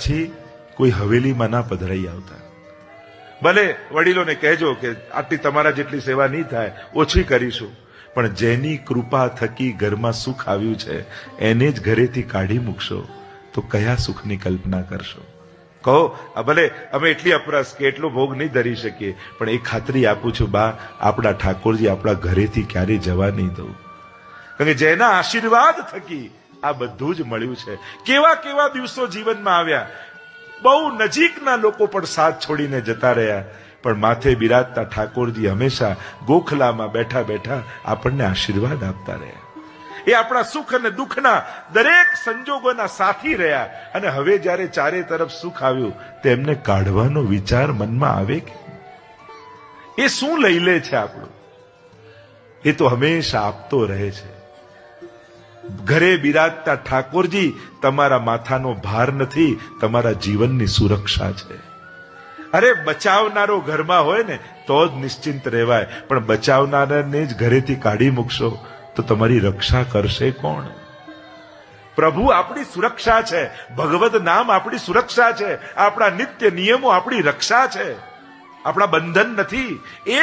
પછી કોઈ હવેલીમાં ના પધરાઈ આવતા. ભલે વડીલોને કહેજો કે આટલી તમારા જેટલી સેવા નહીં થાય, ઓછી કરીશું, પણ જેની કૃપા થકી ઘરમાં સુખ આવ્યું છે એને જ ઘરેથી કાઢી મૂકશો તો કયા સુખની કલ્પના કરશો? કહો, ભલે અમે એટલી અપરસ કે એટલો ભોગ નહીં ધરી શકીએ, પણ એ ખાતરી આપું છું બા, આપણા ઠાકોરજી આપણા ઘરેથી ક્યારેય જવા નહીં દઉં. કારણ કે જેના આશીર્વાદ થકી આ બધું જ મળ્યું છે. કેવા કેવા દિવસો જીવનમાં આવ્યા, બહુ નજીકના લોકો પણ સાથ છોડીને જતા રહ્યા, પણ માથે બિરાજતા ઠાકોરજી હંમેશા ગોખલામાં બેઠા બેઠા આપણને આશીર્વાદ આપતા રહ્યા. એ આપણા સુખ અને દુઃખના દરેક સંજોગોના સાથી રહ્યા. અને હવે જયારે ચારે તરફ સુખ આવ્યું તેમને કાઢવાનો વિચાર મનમાં આવે કે એ શું લઈ લે છે આપણું? એ તો હંમેશા આપતો રહે છે. ઘરે બિરાજતા ઠાકોરજી તમારા માથાનો ભાર નથી, તમારા જીવનની સુરક્ષા છે. અરે બચાવનારો ઘરમાં હોય ને તો જ નિશ્ચિંત રહેવાય, પણ બચાવનારાને જ ઘરેથી કાઢી મૂકશો તો તમારી રક્ષા કરશે કોણ? પ્રભુ આપણી સુરક્ષા છે, ભગવદ નામ આપણી સુરક્ષા છે, આપણા નિત્ય નિયમો આપણી રક્ષા છે, આપણા બંધન નથી.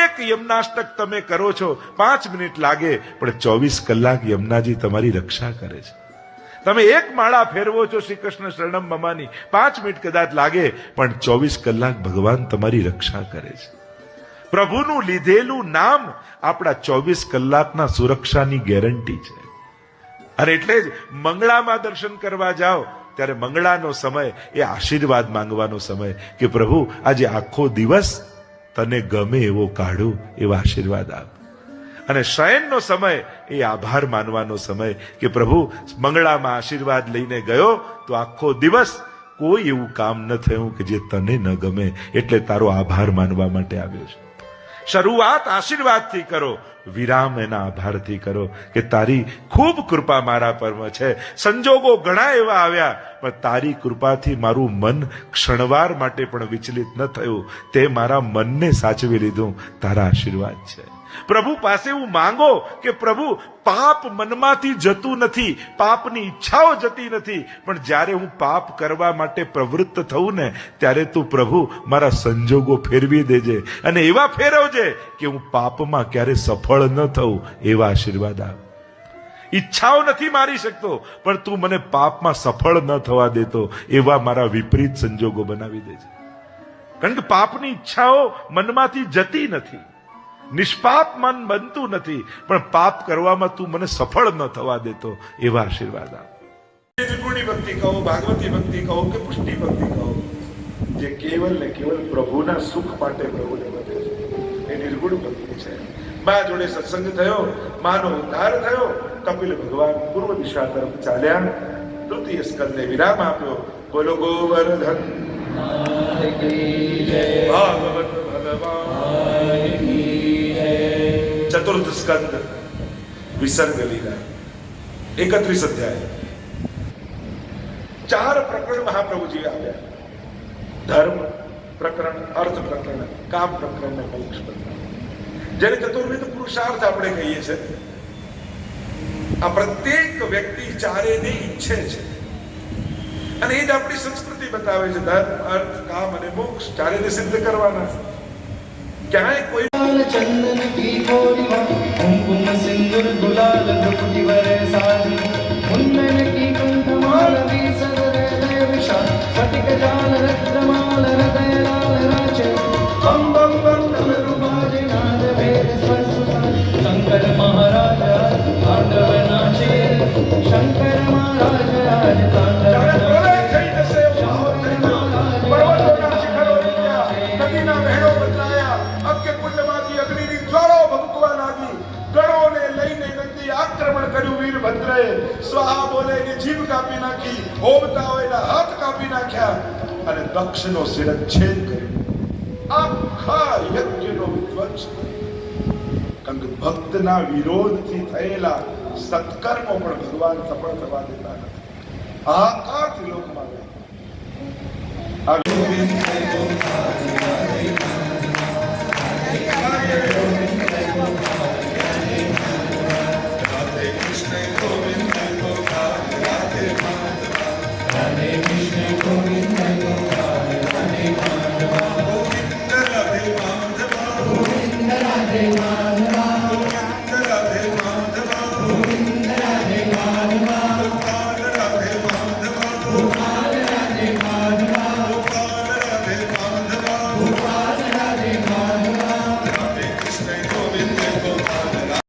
એક યમનાષ્ટક તમે કરો છો, 5 મિનિટ લાગે, પણ 24 કલાક યમનાજી તમારી રક્ષા કરે છે. તમે એક માળા ફેરવો છો શ્રી કૃષ્ણ શરણમ મમાની, 5 મિનિટ કદાચ લાગે, પણ 24 કલાક ભગવાન તમારી રક્ષા કરે છે. પ્રભુનું લીધેલું નામ આપણા 24 કલાકના સુરક્ષાની ગેરંટી છે. અને એટલે જ મંગળામાં દર્શન કરવા જાઓ ત્યારે મંગળાનો સમય એ આશીર્વાદ માંગવાનો સમય કે પ્રભુ આજે આખો દિવસ તને ગમે એવો કાઢું, એવા આશીર્વાદ આપ. અને શયનનો સમય એ આભાર માનવાનો સમય કે પ્રભુ મંગળામાં આશીર્વાદ લઈને ગયો તો આખો દિવસ કોઈ એવું કામ ન થયું કે જે તને ન ગમે, એટલે તારો આભાર માનવા માટે આવ્યો છે. શરૂઆત આશીર્વાદથી કરો, વિરામ એના આભારથી કરો કે તારી ખૂબ કૃપા મારા પર છે. સંજોગો ઘણા એવા આવ્યા, પણ તારી કૃપાથી મારું મન ક્ષણવાર માટે પણ વિચલિત ન થયું. તે મારા મનને સાચવી લીધું, તારા આશીર્વાદ છે. પ્રભુ પાસે એવું માંગો કે પ્રભુ પાપ મનમાંથી જતું નથી, પાપની ઈચ્છાઓ જતી નથી, પણ જ્યારે હું પાપ કરવા માટે પ્રવૃત્ત થઉં ને ત્યારે તું પ્રભુ મારા સંજોગો ફેરવી દેજે, અને એવા ફેરવજે કે હું પાપમાં ક્યારે સફળ ન થઉં, એવા આશીર્વાદ આપ. ઈચ્છાઓ નથી મારી શકતો, પણ તું મને પાપમાં સફળ ન થવા દેતો, એવા મારા વિપરીત સંજોગો બનાવી દેજે. કારણ કે પાપની ઈચ્છાઓ મનમાંથી જતી નથી, નિષ્પાપ મન બનતું નથી, પણ પાપ કરવામાં તું મને સફળ ન થવા દેતો, એવા આશીર્વાદ આપ. નિર્ગુણી ભક્તિ કહો, ભાગવતી ભક્તિ કહો કે પુષ્ટિ ભક્તિ કહો, જે કેવલ ને કેવલ પ્રભુના સુખ માટે પ્રભુને વધે છે, એ નિર્ગુણ ભક્તિ છે. મા જોડે સત્સંગ થયો, માનો ઉદ્ધાર થયો, કપિલ ભગવાન પૂર્વ દિશા તરફ ચાલ્યા, તૃતીય સ્કંદે વિરામ આપ્યો. બોલો ગોવર્ધન ભાગવત ભગવાન. ચતુર્થ સ્કંદ વિસર્ગ લીલા 31 અધ્યાય. 4 પ્રકરણ મહાપ્રભુજી આવ્યા: ધર્મ પ્રકરણ, અર્થ પ્રકરણ, કામ પ્રકરણ અને મોક્ષ પ્રકરણ. જેને ચતુર્વિધ પુરુષાર્થ આપણે કહીએ છીએ. આ પ્રત્યેક વ્યક્તિ ચારેને ઈચ્છે છે, અને એ જ આપણી સંસ્કૃતિ બતાવે છે. ધર્મ, અર્થ, કામ અને મોક્ષ ચારેને સિદ્ધ કરવાના છે. ક્યાંય કોઈ चंदन की गोरिया कुमकुम सिंदूर गुलाल भ्रुकुटी वरे साजी कुंदन की कंठमाल बीसर हृदय विशाल स्फटिक जाल रत्नमाल हृदय लाल राचे बम बम बम डमरू बाजे नाद वेद स्वर सुतार शंकर महाराज तांडव नाचे शंकर महाराज राज तांडव સ્વાહા બોલે એની જીભ કાપી નાખી, હોમતા હોય એના હાથ કાપી નાખ્યા, અને દક્ષનો શિરચ્છેદ કર્યો. આખા યજ્ઞનો વિધ્વંસ કર્યો. કારણ કે ભક્તના વિરોધથી થયેલા સત્કર્મો પણ ભગવાન સફળ થવા દેતા નથી. આખા ત્રિલોકમાં Krishna Govinda हरे